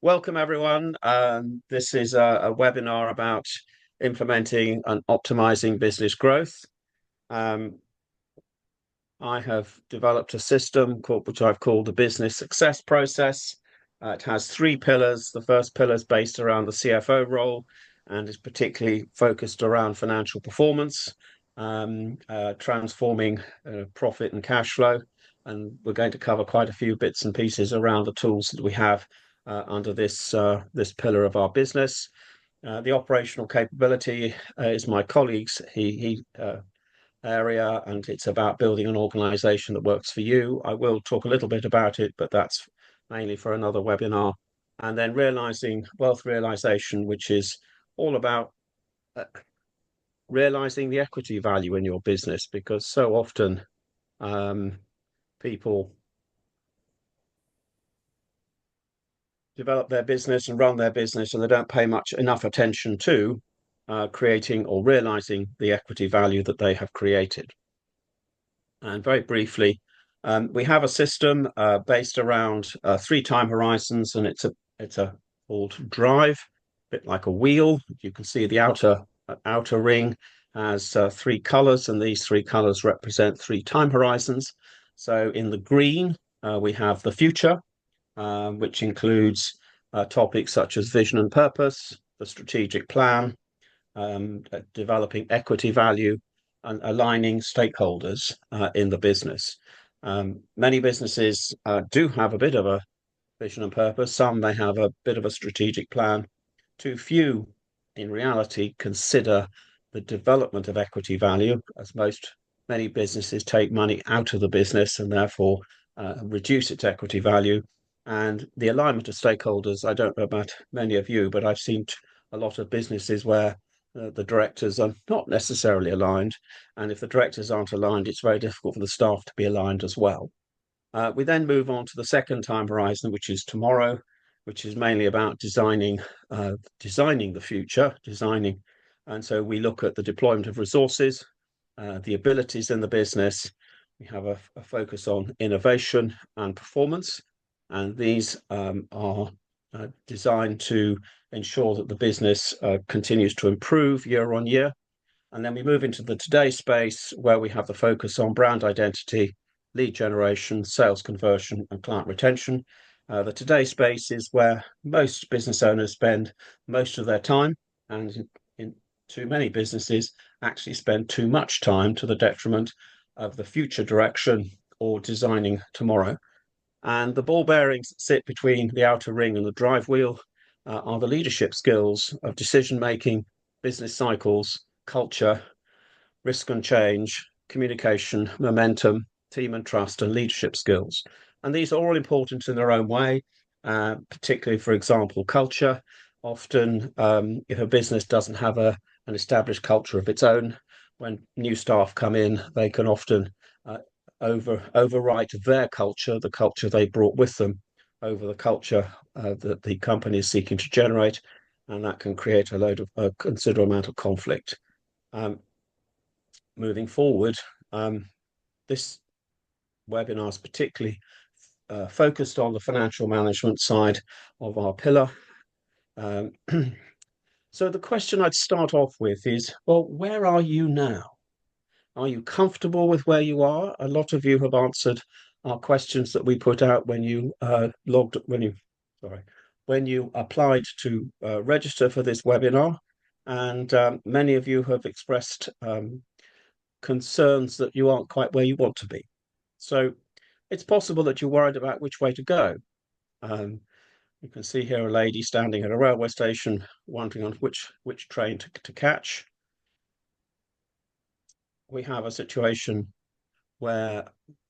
Welcome everyone. This is a webinar about implementing and optimizing business growth. Um, I have developed a system which I've called the business success process. It has three pillars. The first pillar is based around the CFO role and is particularly focused around financial performance, transforming profit and cash flow. And we're going to cover quite a few bits and pieces around the tools that we have under this pillar of our business. The operational capability is my colleague's. He area, and it's about building an organization that works for you. I will talk a little bit about it, but that's mainly for another webinar. And then realizing wealth realization, which is all about realizing the equity value in your business, because so often people develop their business and run their business and they don't pay enough attention to creating or realizing the equity value that they have created. And very briefly, we have a system based around three time horizons, and it's a called drive, a bit like a wheel. You can see the outer ring has three colors, and these three colors represent three time horizons. So in the green, we have the future, which includes topics such as vision and purpose, the strategic plan, developing equity value, and aligning stakeholders in the business. Many businesses do have a bit of a vision and purpose. Some may have a bit of a strategic plan. Too few, in reality, consider the development of equity value, as many businesses take money out of the business and therefore reduce its equity value. And the alignment of stakeholders, I don't know about many of you, but I've seen a lot of businesses where the directors are not necessarily aligned. And if the directors aren't aligned, it's very difficult for the staff to be aligned as well. We then move on to the second time horizon, which is tomorrow, which is mainly about designing the future, designing. And so we look at the deployment of resources, the abilities in the business. We have a focus on innovation and performance. And these are designed to ensure that the business continues to improve year on year. And then we move into the today space where we have the focus on brand identity, lead generation, sales conversion, and client retention. The today space is where most business owners spend most of their time, and in too many businesses actually spend too much time to the detriment of the future direction or designing tomorrow. And the ball bearings that sit between the outer ring and the drive wheel are the leadership skills of decision making, business cycles, culture, risk and change, communication, momentum, team and trust, and leadership skills. And these are all important in their own way, particularly, for example, culture. Often, if a business doesn't have an established culture of its own, when new staff come in, they can often overwrite their culture, the culture they brought with them, over the culture that the company is seeking to generate, and that can create a considerable amount of conflict. Moving forward, this webinar is particularly focused on the financial management side of our pillar. So the question I'd start off with is, well, where are you now? Are you comfortable with where you are? A lot of you have answered our questions that we put out when you when you applied to register for this webinar, and many of you have expressed concerns that you aren't quite where you want to be. So it's possible that you're worried about which way to go. You can see here a lady standing at a railway station wondering on which train to catch. We have a situation where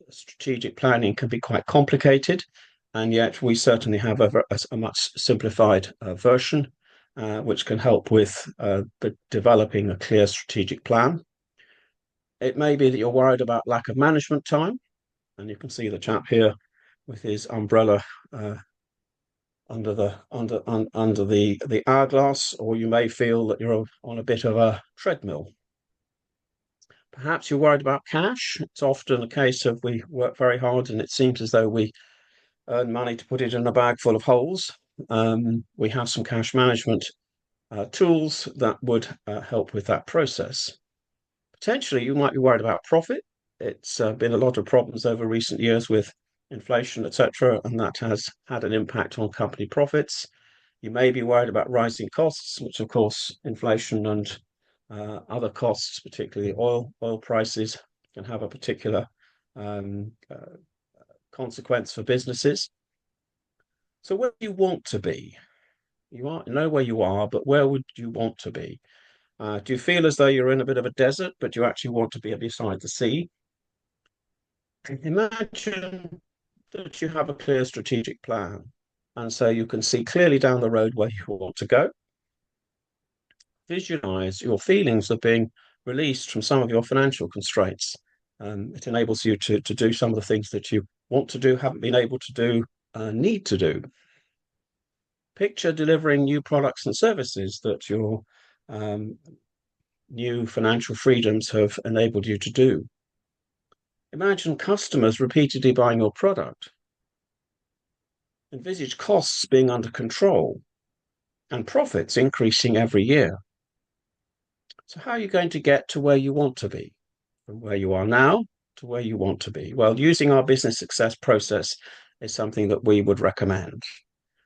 strategic planning can be quite complicated, and yet we certainly have a much simplified version, which can help with developing a clear strategic plan. It may be that you're worried about lack of management time, and you can see the chap here with his umbrella under the hourglass, or you may feel that you're on a bit of a treadmill. Perhaps you're worried about cash. It's often a case of we work very hard and it seems as though we earn money to put it in a bag full of holes. we have some cash management tools that would help with that process. Potentially, you might be worried about profit. It's been a lot of problems over recent years with inflation, etc., and that has had an impact on company profits. You may be worried about rising costs, which, of course, inflation and other costs, particularly oil prices, can have a particular um, consequence for businesses. So, where do you want to be? You are know where you are, but where would you want to be? Do you feel as though you're in a bit of a desert, but you actually want to be beside the sea? Imagine that you have a clear strategic plan, and so you can see clearly down the road where you want to go. Visualize your feelings of being released from some of your financial constraints. It enables you to do some of the things that you want to do, haven't been able to do, need to do. Picture delivering new products and services that your um, new financial freedoms have enabled you to do. Imagine customers repeatedly buying your product. Envisage costs being under control and profits increasing every year. So, how are you going to get to where you want to be? From where you are now to where you want to be? Well, using our business success process is something that we would recommend.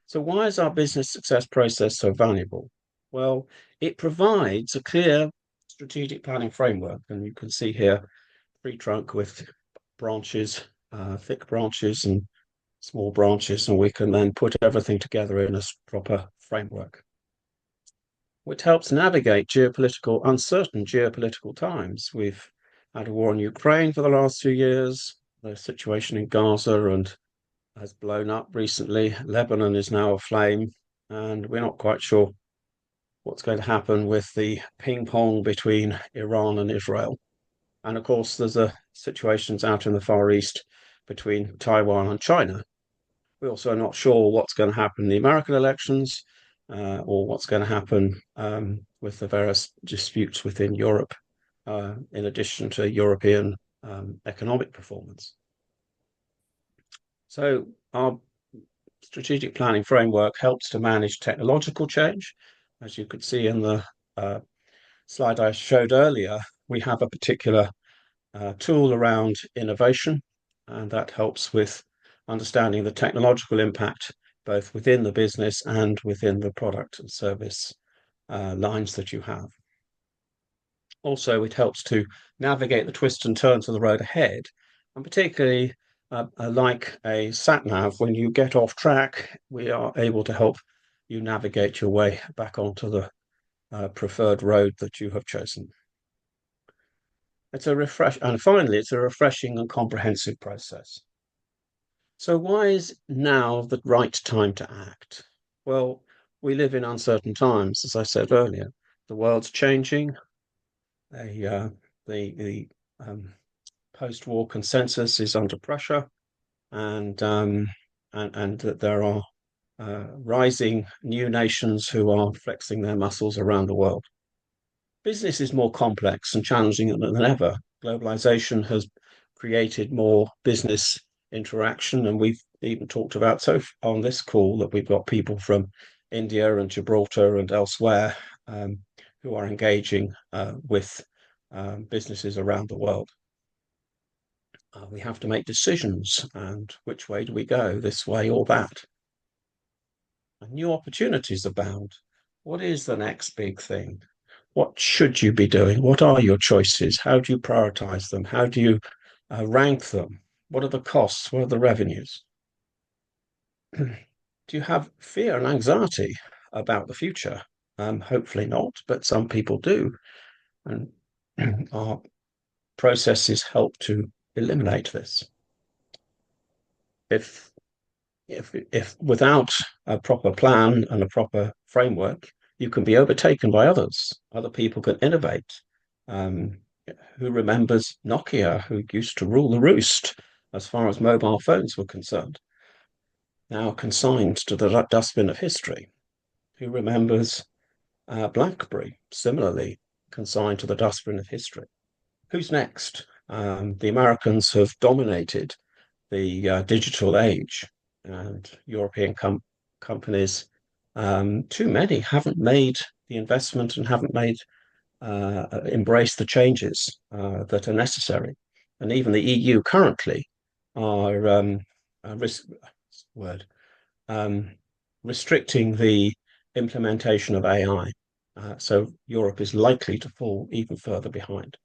So, why is our business success process so valuable? Well, it provides a clear strategic planning framework, and you can see here tree trunk with branches, thick branches and small branches, and we can then put everything together in a proper framework, which helps navigate uncertain geopolitical times. We've had a war in Ukraine for the last few years. The situation in Gaza and has blown up recently. Lebanon is now aflame, and we're not quite sure what's going to happen with the ping pong between Iran and Israel. And of course, there's a situations out in the Far East between Taiwan and China. We're also not sure what's going to happen in the American elections or what's going to happen with the various disputes within Europe, in addition to European economic performance. So, our strategic planning framework helps to manage technological change. As you could see in the slide I showed earlier, we have a particular tool around innovation, and that helps with understanding the technological impact both within the business and within the product and service lines that you have. Also, it helps to navigate the twists and turns of the road ahead, and particularly like a sat nav, when you get off track, we are able to help you navigate your way back onto the preferred road that you have chosen. And finally, it's a refreshing and comprehensive process. So, why is now the right time to act? Well, we live in uncertain times, as I said earlier. The world's changing. The post-war consensus is under pressure, and that there are rising new nations who are flexing their muscles around the world. Business is more complex and challenging than ever. Globalization has created more business interaction, and we've even talked about so on this call that we've got people from India and Gibraltar and elsewhere who are engaging with businesses around the world. We have to make decisions, and which way do we go, this way or that? And new opportunities abound. What is the next big thing? What should you be doing? What are your choices? How do you prioritize them? How do you rank them? What are the costs? What are the revenues? Do you have fear and anxiety about the future? Hopefully not, but some people do. And our processes help to eliminate this. If if without a proper plan and a proper framework, you can be overtaken by others. Other people can innovate. Um, who remembers Nokia, who used to rule the roost as far as mobile phones were concerned, now consigned to the dustbin of history? Who remembers BlackBerry, similarly consigned to the dustbin of history? Who's next? The Americans have dominated the digital age, and European companies Too many haven't made the investment and haven't made embraced the changes that are necessary. And even the EU currently are word um, restricting the implementation of AI. So Europe is likely to fall even further behind.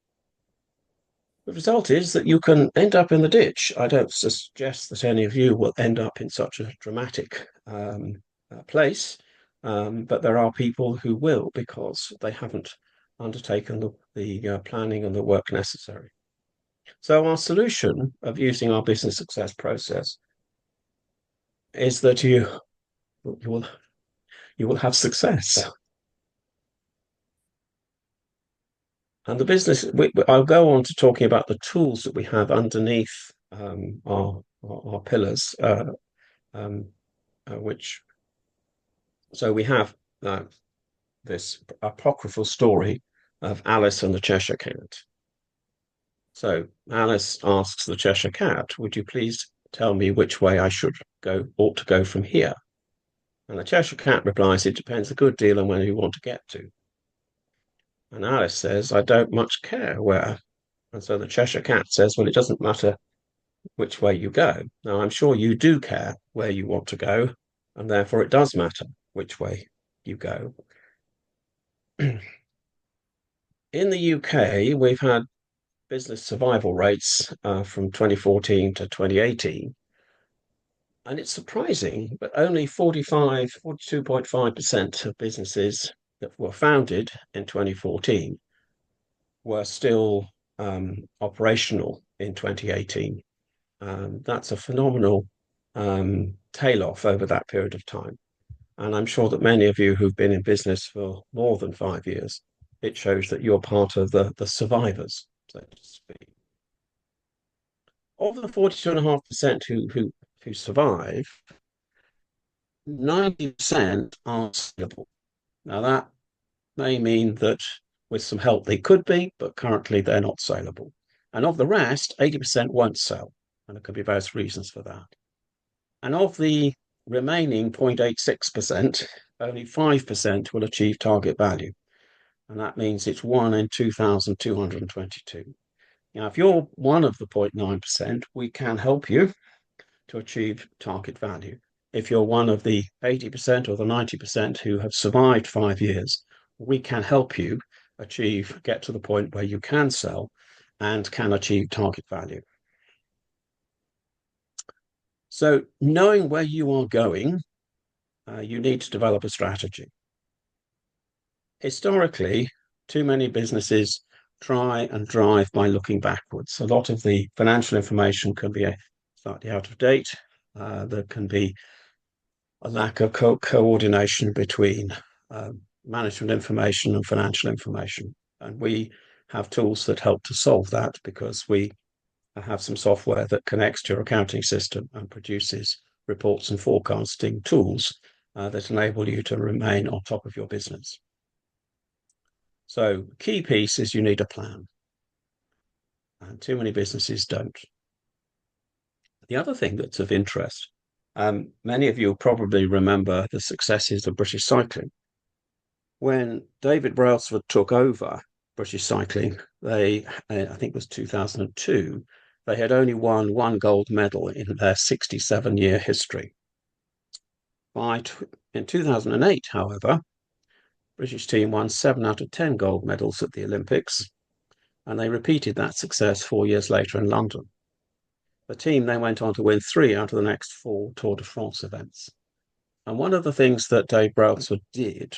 The result is that you can end up in the ditch. I don't suggest that any of you will end up in such a dramatic place, but there are people who will because they haven't undertaken the planning and the work necessary. So our solution of using our business success process is that you will you will have success. And the business, I'll go on to talking about the tools that we have underneath our pillars, um, which, so we have uh, this apocryphal story of Alice and the Cheshire Cat. So Alice asks the Cheshire Cat, would you please tell me which way I ought to go from here? And the Cheshire Cat replies, it depends a good deal on where you want to get to. And Alice says, I don't much care where. And so the Cheshire Cat says, well, it doesn't matter which way you go. Now, I'm sure you do care where you want to go, and therefore it does matter which way you go. In the UK, we've had business survival rates from 2014 to 2018. And it's surprising, but only 42.5% of businesses that were founded in 2014 were still operational in 2018. That's a phenomenal tail off over that period of time. And I'm sure that many of you who've been in business for more than 5 years, it shows that you're part of the survivors, so to speak. Of the 42.5% who survive, 90% are scalable. Now that may mean that with some help they could be, but currently they're not saleable. And of the rest, 80% won't sell. And there could be various reasons for that. And of the remaining 0.86%, only 5% will achieve target value. And that means it's 1 in 2,222. Now, if you're one of the 0.9%, we can help you to achieve target value. If you're one of the 80% or the 90% who have survived 5 years, we can help you get to the point where you can sell and can achieve target value. So knowing where you are going, you need to develop a strategy. Historically, too many businesses try and drive by looking backwards. A lot of the financial information can be slightly out of date. There can be a lack of coordination between management information and financial information. And we have tools that help to solve that because we have some software that connects to your accounting system and produces reports and forecasting tools that enable you to remain on top of your business. So key piece is you need a plan. And too many businesses don't. The other thing that's of interest, many of you probably remember the successes of British cycling. When David Brailsford took over British cycling, I think it was 2002, they had only won one gold medal in their 67-year history. In 2008, however, British team won 7 out of 10 gold medals at the Olympics, and they repeated that success 4 years later in London. The team then went on to win 3 out of the next 4 Tour de France events. And one of the things that Dave Brailsford did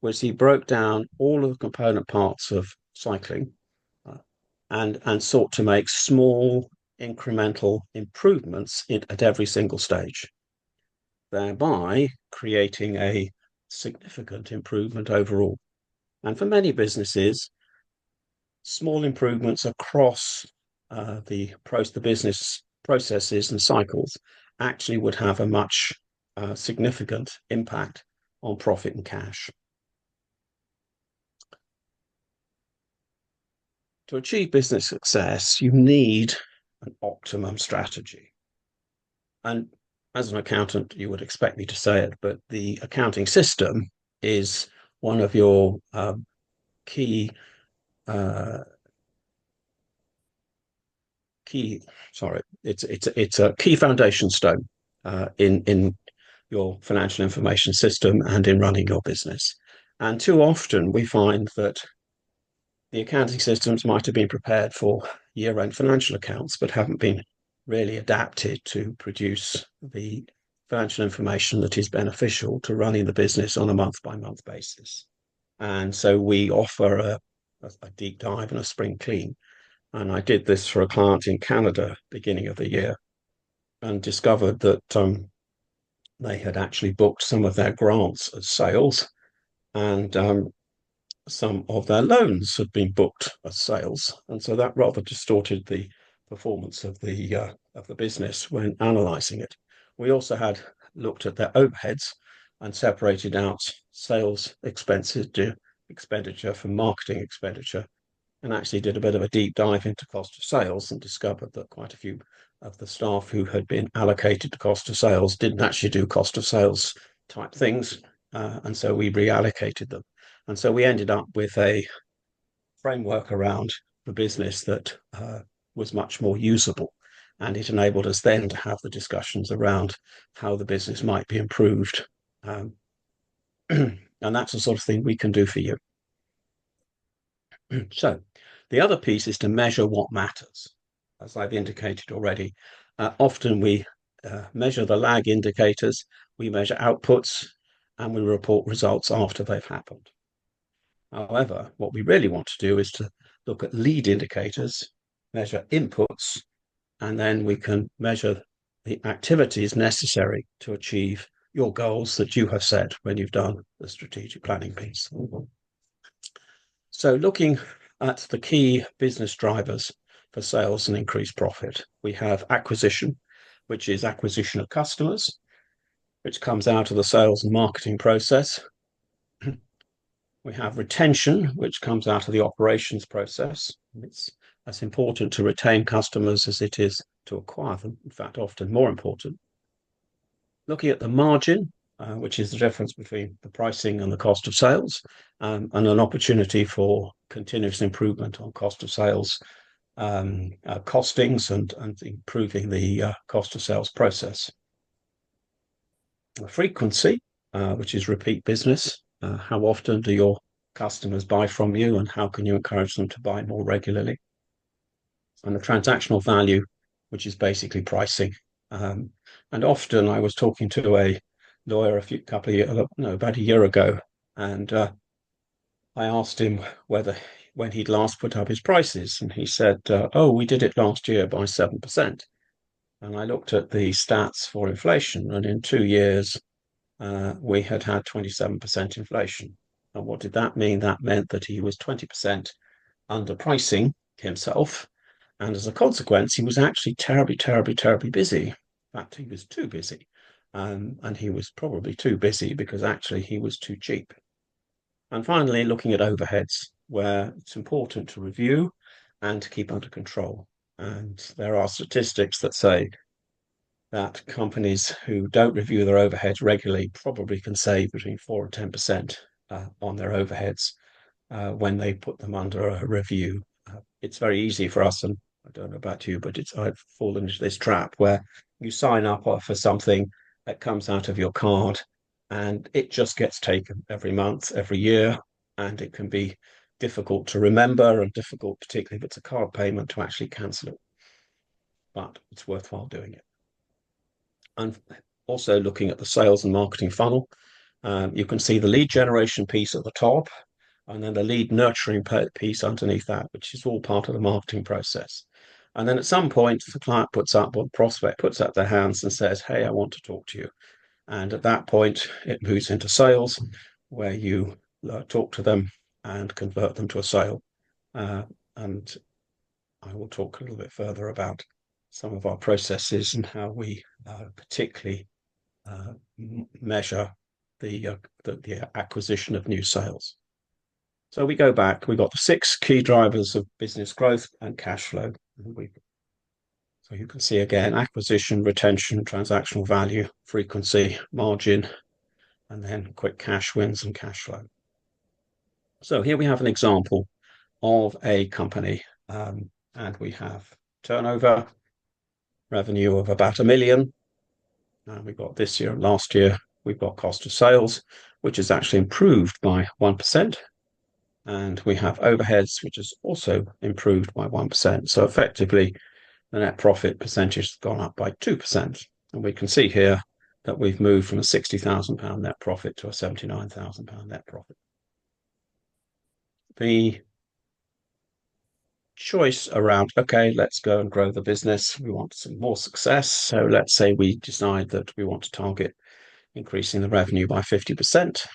was he broke down all of the component parts of cycling and sought to make small incremental improvements at every single stage, thereby creating a significant improvement overall. And for many businesses, small improvements across the business processes and cycles actually would have a much significant impact on profit and cash. To achieve business success, you need an optimum strategy. And as an accountant, you would expect me to say it, but the accounting system is one of your key uh, key. Sorry, it's a key foundation stone in your financial information system and in running your business. And too often we find that the accounting systems might have been prepared for year-end financial accounts, but haven't been really adapted to produce the financial information that is beneficial to running the business on a month-by-month basis. And so we offer a deep dive and a spring clean. And I did this for a client in Canada beginning of the year and discovered that they had actually booked some of their grants as sales, and some of their loans had been booked as sales, and so that rather distorted the performance of the business when analysing it. We also had looked at their overheads and separated out sales expenditure from marketing expenditure, and actually did a bit of a deep dive into cost of sales and discovered that quite a few of the staff who had been allocated to cost of sales didn't actually do cost of sales type things. And so we reallocated them. And so we ended up with a framework around the business that was much more usable. And it enabled us then to have the discussions around how the business might be improved. Um, and that's the sort of thing we can do for you. So the other piece is to measure what matters. As I've indicated already, often we measure the lag indicators, we measure outputs, and we report results after they've happened. However, what we really want to do is to look at lead indicators, measure inputs, and then we can measure the activities necessary to achieve your goals that you have set when you've done the strategic planning piece. So looking at the key business drivers for sales and increased profit, we have acquisition, which is acquisition of customers, which comes out of the sales and marketing process. We have retention, which comes out of the operations process. It's as important to retain customers as it is to acquire them. In fact, often more important. Looking at the margin, which is the difference between the pricing and the cost of sales, and an opportunity for continuous improvement on cost of sales costings and improving the cost of sales process. Frequency, which is repeat business. How often do your customers buy from you, and how can you encourage them to buy more regularly? And the transactional value, which is basically pricing. And often I was talking to a lawyer about a year ago, and I asked him whether when he'd last put up his prices, and he said, "Oh, we did it last year by 7%." And I looked at the stats for inflation, and in 2 years, we had had 27% inflation. And what did that mean? That meant that he was 20% underpricing himself. And as a consequence, he was actually terribly, terribly, terribly busy. In fact, he was too busy. And he was probably too busy because actually he was too cheap. And finally, looking at overheads, where it's important to review and to keep under control. And there are statistics that say that companies who don't review their overheads regularly probably can save between 4 and 10% on their overheads when they put them under a review. It's very easy for us, and I don't know about you, but I've fallen into this trap where you sign up for something that comes out of your card, and it just gets taken every month, every year, and it can be difficult to remember and difficult, particularly if it's a card payment, to actually cancel it. But it's worthwhile doing it. And also looking at the sales and marketing funnel, you can see the lead generation piece at the top, and then the lead nurturing piece underneath that, which is all part of the marketing process. And then at some point, the client puts up, or the prospect puts up their hands and says, "Hey, I want to talk to you." And at that point, it moves into sales, where you talk to them and convert them to a sale. And I will talk a little bit further about some of our processes and how we particularly measure the acquisition of new sales. So we go back, we've got the 6 key drivers of business growth and cash flow. So So you can see again acquisition, retention, transactional value, frequency, margin, and then quick cash wins and cash flow. So here we have an example of a company, and we have turnover, revenue of about 1 million. We've got this year and last year, we've got cost of sales, which is actually improved by 1%. And we have overheads, which is also improved by 1%. So effectively, the net profit percentage has gone up by 2%. And we can see here that we've moved from a £60,000 net profit to a £79,000 net profit. The choice around, okay, let's go and grow the business. We want some more success. So let's say we decide that we want to target increasing the revenue by 50%.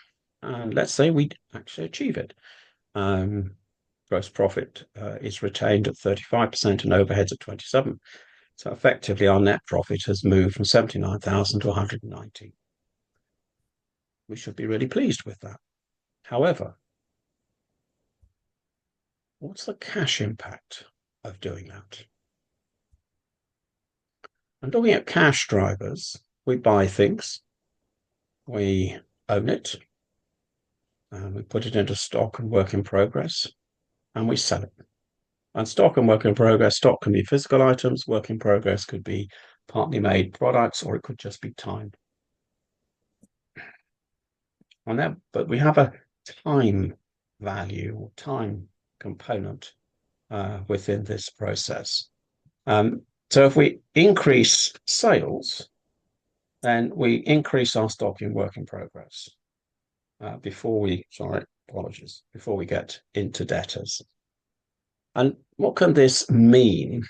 And let's say we actually achieve it. Gross profit is retained at 35% and overheads at 27%. So effectively, our net profit has moved from 79,000 to 190. We should be really pleased with that. However, what's the cash impact of doing that? And looking at cash drivers, we buy things, we own it, and we put it into stock and work in progress, and we sell it. And stock and work in progress, stock can be physical items, work in progress could be partly made products, or it could just be time. But we have a time value or time component within this process. So if we increase sales, then we increase our stock in work in progress before we get into debtors. And what can this mean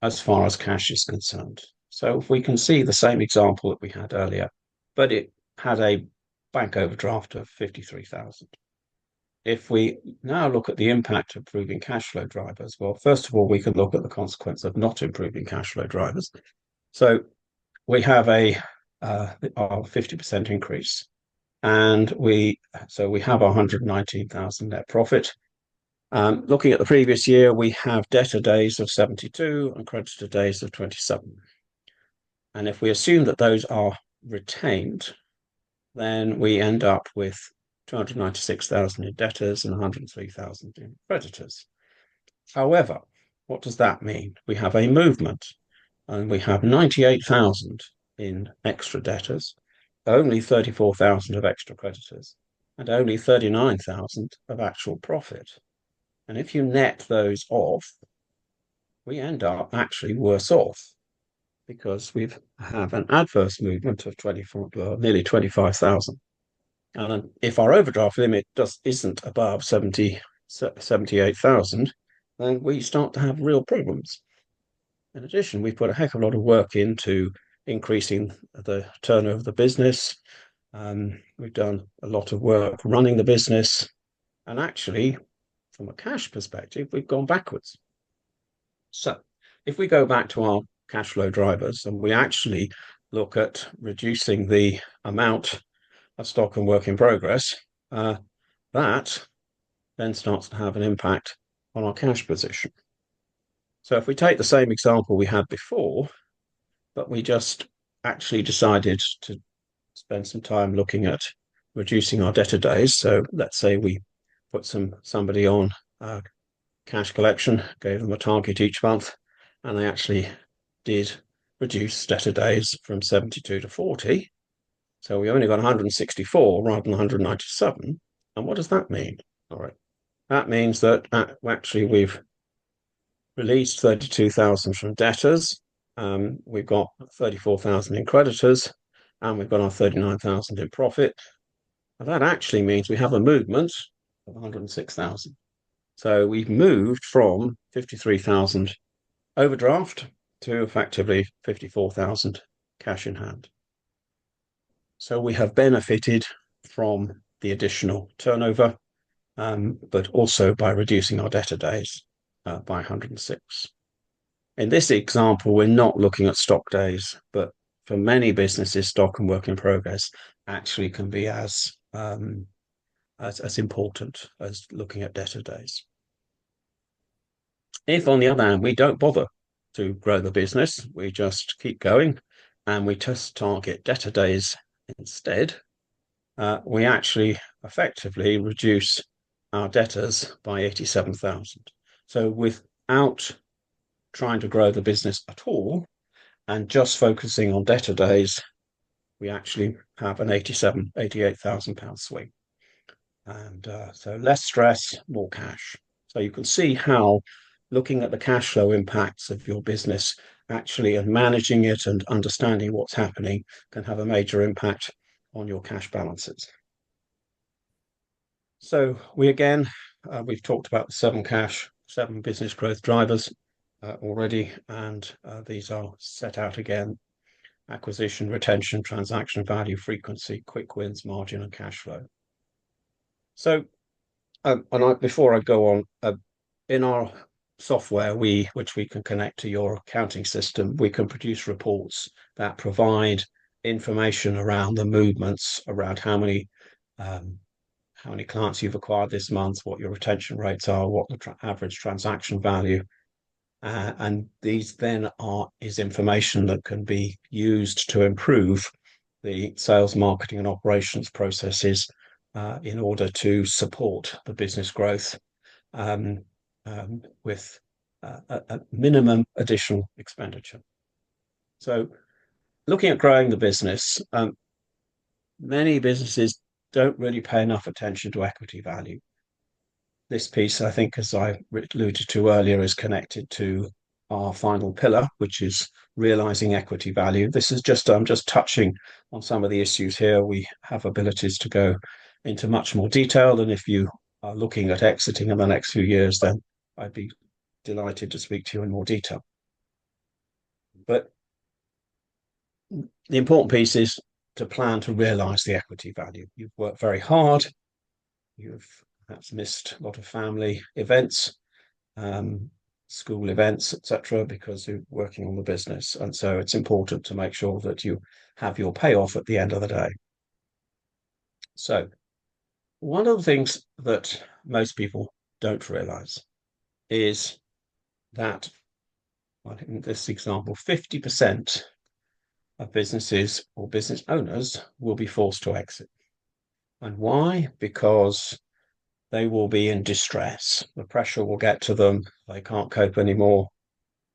as far as cash is concerned? So if we can see the same example that we had earlier, but it had a bank overdraft of 53,000. If we now look at the impact of improving cash flow drivers, well, first of all, we can look at the consequence of not improving cash flow drivers. So we have our 50% increase, and we have 119,000 net profit. Looking at the previous year, we have debtor days of 72 and creditor days of 27. And if we assume that those are retained, then we end up with 296,000 in debtors and 103,000 in creditors. However, what does that mean? We have a movement, and we have 98,000 in extra debtors, only 34,000 of extra creditors, and only 39,000 of actual profit. And if you net those off, we end up actually worse off because we have an adverse movement of nearly 25,000. And if our overdraft limit isn't above 78,000, then we start to have real problems. In addition, we've put a heck of a lot of work into increasing the turnover of the business. We've done a lot of work running the business, and actually, from a cash perspective, we've gone backwards. So if we go back to our cash flow drivers and we actually look at reducing the amount of stock and work in progress, that then starts to have an impact on our cash position. So if we take the same example we had before, but we just actually decided to spend some time looking at reducing our debtor days. So let's say we put somebody on cash collection, gave them a target each month, and they actually did reduce debtor days from 72 to 40. So we only got 164 rather than 197. And what does that mean? All right. That means that actually we've released 32,000 from debtors. We've got 34,000 in creditors, and we've got our 39,000 in profit. And that actually means we have a movement of 106,000. So we've moved from 53,000 overdraft to effectively 54,000 cash in hand. So we have benefited from the additional turnover, but also by reducing our debtor days by 106. In this example, we're not looking at stock days, but for many businesses, stock and work in progress actually can be as important as looking at debtor days. If, on the other hand, we don't bother to grow the business. We just keep going and we just target debtor days instead. We actually effectively reduce our debtors by 87,000. So without trying to grow the business at all and just focusing on debtor days, we actually have an 88,000 pound swing. And so less stress, more cash. So you can see how looking at the cash flow impacts of your business actually and managing it and understanding what's happening can have a major impact on your cash balances. So we've talked about the seven business growth drivers already, and these are set out again: acquisition, retention, transaction value, frequency, quick wins, margin, and cash flow. So, before I go on, in our software, which we can connect to your accounting system, we can produce reports that provide information around the movements, around how many clients you've acquired this month, what your retention rates are, what the average transaction value, and these then is information that can be used to improve the sales, marketing, and operations processes in order to support the business growth um, with a minimum additional expenditure. So, looking at growing the business, many businesses don't really pay enough attention to equity value. This piece, I think, as I alluded to earlier, is connected to our final pillar, which is realizing equity value. I'm just touching on some of the issues here. We have abilities to go into much more detail, and if you are looking at exiting in the next few years, then I'd be delighted to speak to you in more detail. But the important piece is to plan to realize the equity value. You've worked very hard. You've perhaps missed a lot of family events, school events, etc., because you're working on the business. And so it's important to make sure that you have your payoff at the end of the day. So one of the things that most people don't realize is that, in this example, 50% of businesses or business owners will be forced to exit. And why? Because they will be in distress. The pressure will get to them. They can't cope anymore.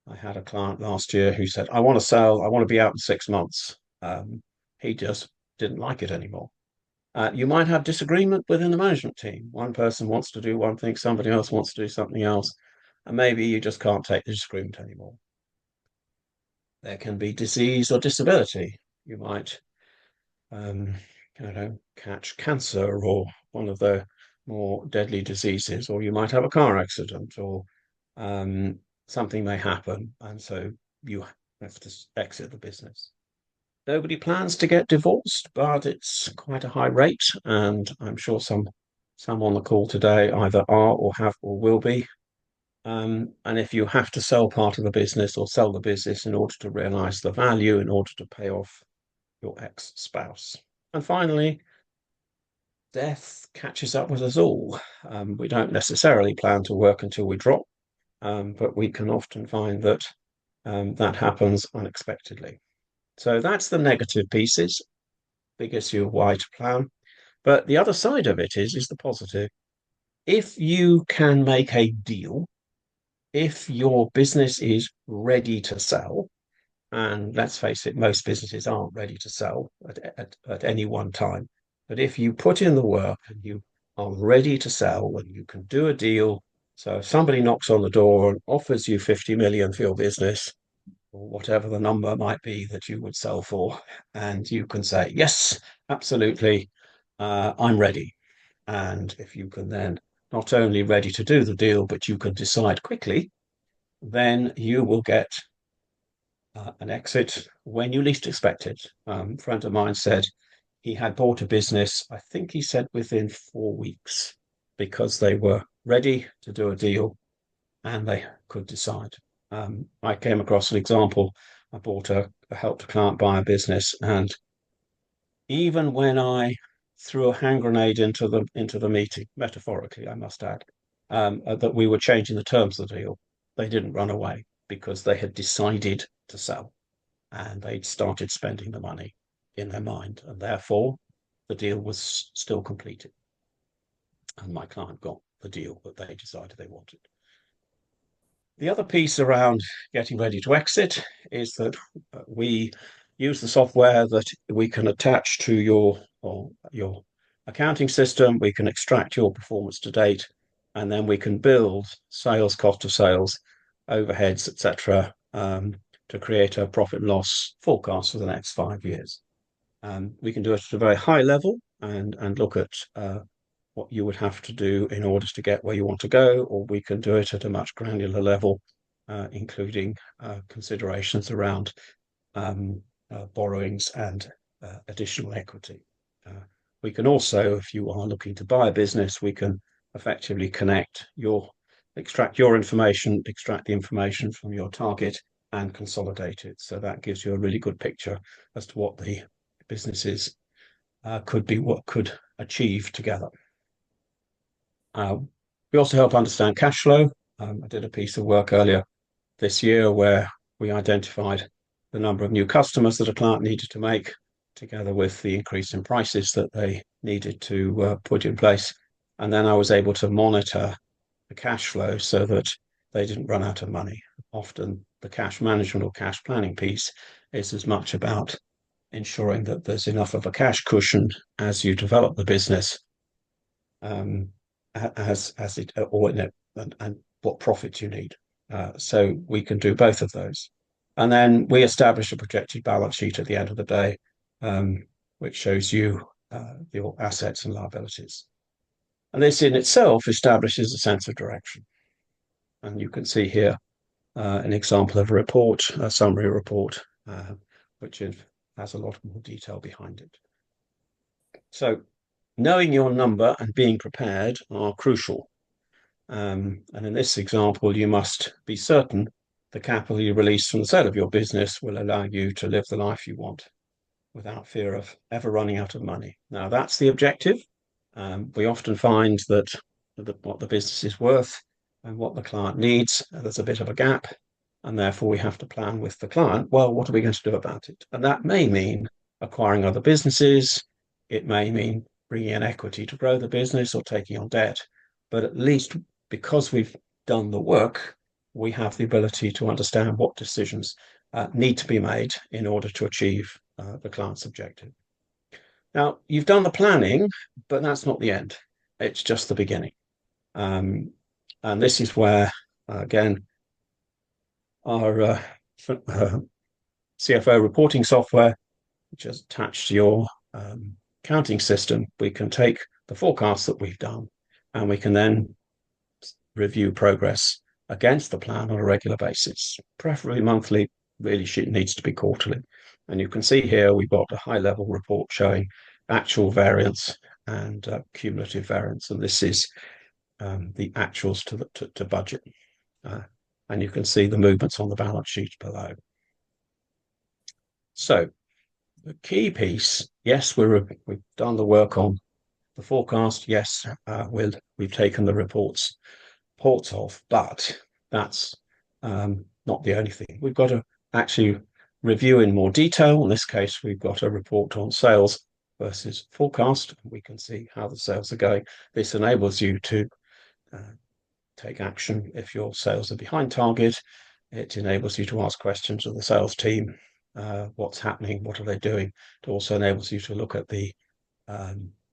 I had a client last year who said, I want to sell, I want to be out in 6 months. He just didn't like it anymore. You might have disagreement within the management team. One person wants to do one thing, somebody else wants to do something else, and maybe you just can't take the disagreement anymore. There can be disease or disability. You might, catch cancer or one of the more deadly diseases, or you might have a car accident, or something may happen, and so you have to exit the business. Nobody plans to get divorced, but it's quite a high rate, and I'm sure some on the call today either are or have or will be. And if you have to sell part of the business or sell the business in order to realize the value, in order to pay off your ex-spouse. And finally, death catches up with us all. We don't necessarily plan to work until we drop, but we can often find that that happens unexpectedly. So that's the negative pieces, big issue of why to plan. But the other side of it is the positive. If you can make a deal, if your business is ready to sell, and let's face it, most businesses aren't ready to sell at any one time. But if you put in the work and you are ready to sell and you can do a deal, so if somebody knocks on the door and offers you 50 million for your business, or whatever the number might be that you would sell for, and you can say, yes, absolutely, I'm ready. And if you can then not only ready to do the deal, but you can decide quickly, then you will get an exit when you least expect it. A friend of mine said he had bought a business, I think he said within 4 weeks, because they were ready to do a deal and they could decide. I came across an example. I helped a client buy a business, and even when I threw a hand grenade into the meeting, metaphorically, I must add, that we were changing the terms of the deal, they didn't run away. because they had decided to sell and they'd started spending the money in their mind, and therefore the deal was still completed. And my client got the deal that they decided they wanted. The other piece around getting ready to exit is that we use the software that we can attach to your accounting system. We can extract your performance to date, and then we can build sales, cost of sales, overheads, etc., to create a profit and loss forecast for the next 5 years. We can do it at a very high level and look at what you would have to do in order to get where you want to go, or we can do it at a much granular level, including considerations around borrowings and additional equity. We can also, if you are looking to buy a business, we can effectively extract your information, extract the information from your target and consolidate it. So that gives you a really good picture as to what the businesses what could achieve together. We also help understand cash flow. I did a piece of work earlier this year where we identified the number of new customers that a client needed to make, together with the increase in prices that they needed to put in place. And then I was able to monitor the cash flow so that they didn't run out of money. Often the cash management or cash planning piece is as much about ensuring that there's enough of a cash cushion as you develop the business, as it or and what profits you need. So we can do both of those, and then we establish a projected balance sheet at the end of the day, which shows you your assets and liabilities. And this in itself establishes a sense of direction. And you can see here an example of a report, a summary report, which has a lot more detail behind it. So knowing your number and being prepared are crucial. And in this example, you must be certain the capital you release from the sale of your business will allow you to live the life you want without fear of ever running out of money. Now, that's the objective. We often find that what the business is worth and what the client needs, there's a bit of a gap. And therefore, we have to plan with the client, well, what are we going to do about it? And that may mean acquiring other businesses. It may mean bringing in equity to grow the business or taking on debt. But at least because we've done the work, we have the ability to understand what decisions need to be made in order to achieve the client's objective. Now, you've done the planning, but that's not the end. It's just the beginning. And this is where, again, our CFO reporting software, which is attached to your accounting system, we can take the forecasts that we've done and we can then review progress against the plan on a regular basis, preferably monthly. Really, it needs to be quarterly. And you can see here we've got a high-level report showing actual variance and cumulative variance, and this is the actuals to budget. And you can see the movements on the balance sheet below. So the key piece, yes, we've done the work on the forecast. Yes, we've taken the reports off, but that's not the only thing. We've got to actually review in more detail. In this case, we've got a report on sales versus forecast. We can see how the sales are going. This enables you to take action if your sales are behind target. It enables you to ask questions of the sales team. What's happening? What are they doing? It also enables you to look at the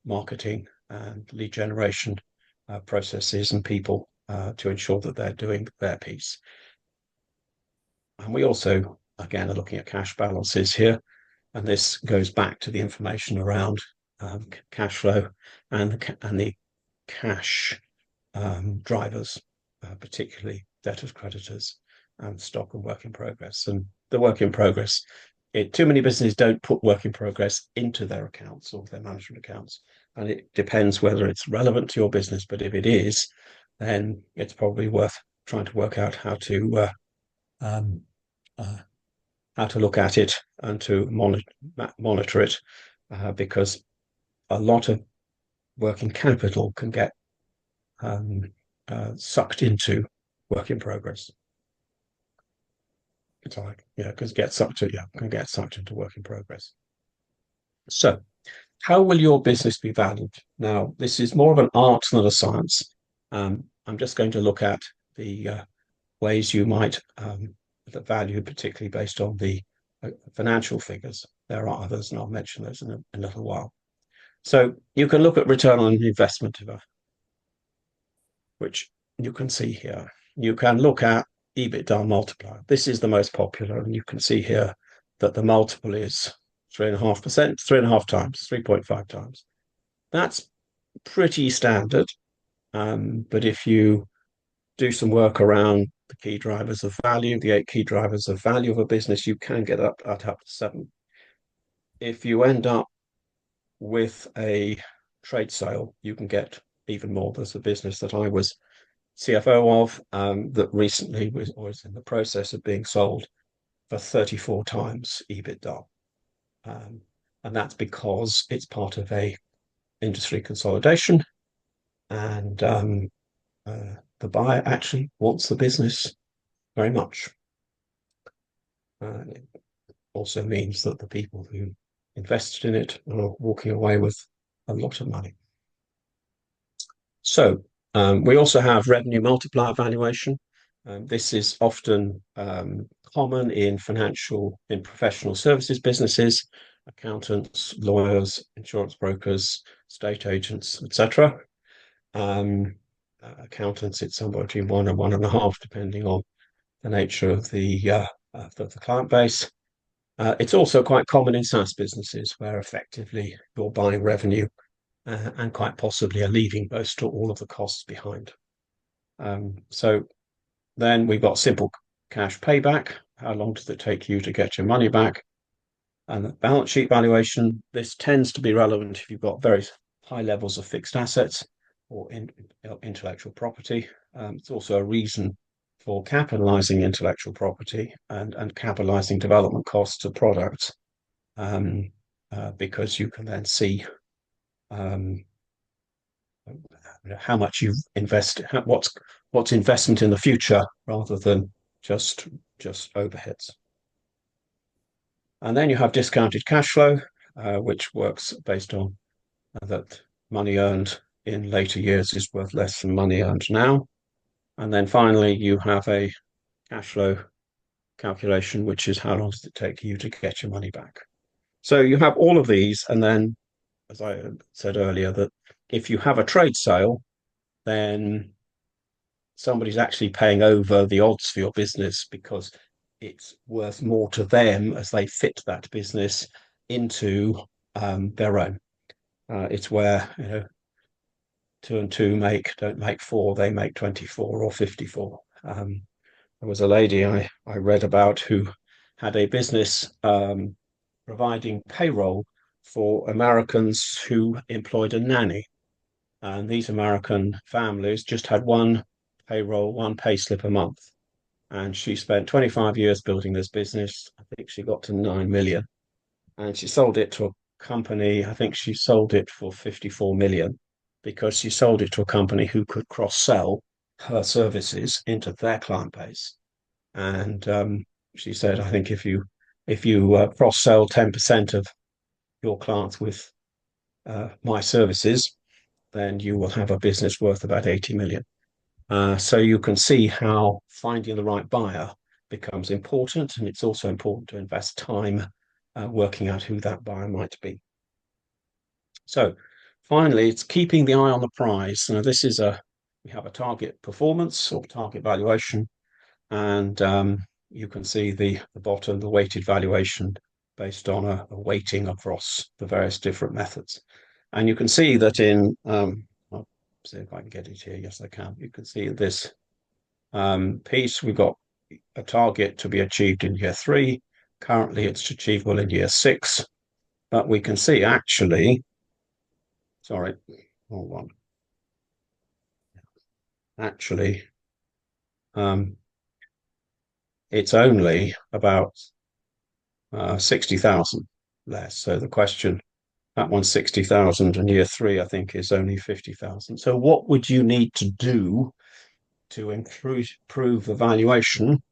marketing and lead generation processes and people to ensure that they're doing their piece. And we also, again, are looking at cash balances here. And this goes back to the information around cash flow and the cash drivers, particularly debtors, creditors, and stock and work in progress. And the work in progress, too many businesses don't put work in progress into their accounts or their management accounts. And it depends whether it's relevant to your business. But if it is, then it's probably worth trying to work out how to look at it and to monitor it, because a lot of working capital can get sucked into work in progress. It's like, yeah, because get sucked to, yeah, can get sucked into work in progress. So, how will your business be valued? Now, this is more of an art than a science. I'm just going to look at the ways you might value, particularly based on the financial figures. There are others, and I'll mention those in a little while. So you can look at return on investment, which you can see here. You can look at EBITDA multiplier. This is the most popular, and you can see here that the multiple is 3.5%, 3.5 times, 3.5 times. That's pretty standard. But if you do some work around the key drivers of value, the 8 key drivers of value of a business, you can get up to 7. If you end up with a trade sale, you can get even more. There's a business that I was CFO of that recently was in the process of being sold for 34 times EBITDA. And that's because it's part of a industry consolidation, and the buyer actually wants the business very much. It also means that the people who invested in it are walking away with a lot of money. So we also have revenue multiplier valuation. This is often common in professional services businesses, accountants, lawyers, insurance brokers, estate agents, etc. Accountants, it's somewhere between 1 and 1.5, depending on the nature of the client base. It's also quite common in SaaS businesses where effectively you're buying revenue and quite possibly are leaving most or all of the costs behind. So then we've got simple cash payback. How long does it take you to get your money back? And the balance sheet valuation, this tends to be relevant if you've got very high levels of fixed assets or intellectual property. It's also a reason for capitalizing intellectual property and capitalizing development costs of products, because you can then see how much you've invested, what's investment in the future rather than just overheads. And then you have discounted cash flow, which works based on that money earned in later years is worth less than money earned now. And then finally, you have a cash flow calculation, which is how long does it take you to get your money back? So you have all of these, and then, as I said earlier, that if you have a trade sale, then somebody's actually paying over the odds for your business because it's worth more to them as they fit that business into their own. It's where 2 and 2 don't make 4, they make 24 or 54. There was a lady I read about who had a business providing payroll for Americans who employed a nanny. And these American families just had one payroll, one pay slip a month. And she spent 25 years building this business. I think she got to 9 million. And she sold it to a company. I think she sold it for 54 million because she sold it to a company who could cross sell her services into their client base. And she said, I think if you cross sell 10% of your clients with my services, then you will have a business worth about 80 million. So you can see how finding the right buyer becomes important, and it's also important to invest time working out who that buyer might be. So finally, it's keeping the eye on the prize. Now, we have a target performance or target valuation, and you can see the bottom, the weighted valuation based on a weighting across the various different methods. And you can see that I'll see if I can get it here. Yes, I can. You can see this piece, we've got a target to be achieved in year 3. Currently, it's achievable in year 6. But we can see actually, sorry, hold on. Actually, it's only about 60,000 less. So the question, that one's 60,000, and year 3, I think, is only 50,000. So what would you need to do to improve the valuation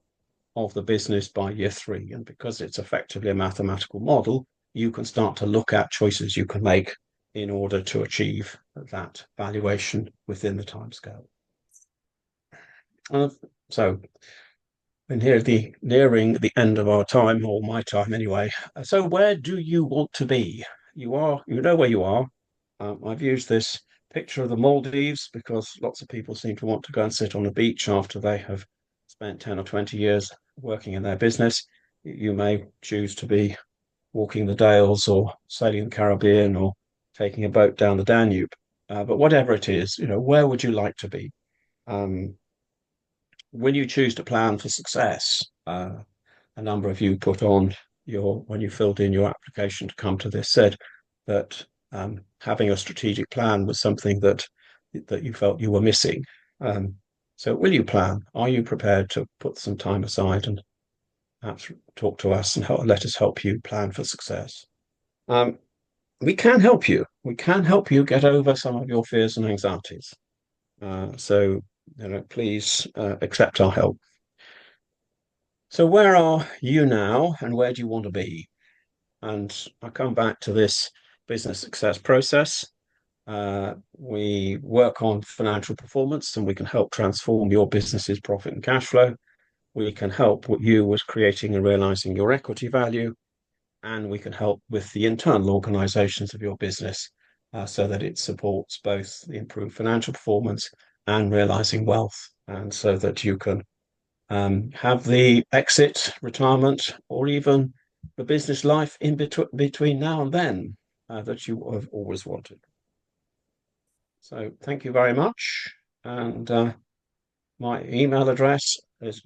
of the business by year three. And because it's effectively a mathematical model, you can start to look at choices you can make in order to achieve that valuation within the timescale. So and here the nearing the end of our time, or my time anyway. So where do you want to be? You know where you are. I've used this picture of the Maldives because lots of people seem to want to go and sit on the beach after they have spent 10 or 20 years working in their business. You may choose to be walking the Dales or sailing the Caribbean or taking a boat down the Danube. But whatever it is, where would you like to be? Um, when you choose to plan for success, a number of you put on when you filled in your application to come to this said that having a strategic plan was something that you felt you were missing. Um, so will you plan? Are you prepared to put some time aside and perhaps talk to us and let us help you plan for success? Um, we can help you. We can help you get over some of your fears and anxieties. So, please accept our help. So, where are you now, and where do you want to be? And I come back to this business success process. We work on financial performance, and we can help transform your business's profit and cash flow. We can help you with creating and realizing your equity value, and we can help with the internal organizations of your business so that it supports both the improved financial performance and realizing wealth, and so that you can have the exit, retirement, or even the business life in between now and then that you have always wanted. So thank you very much. And my email address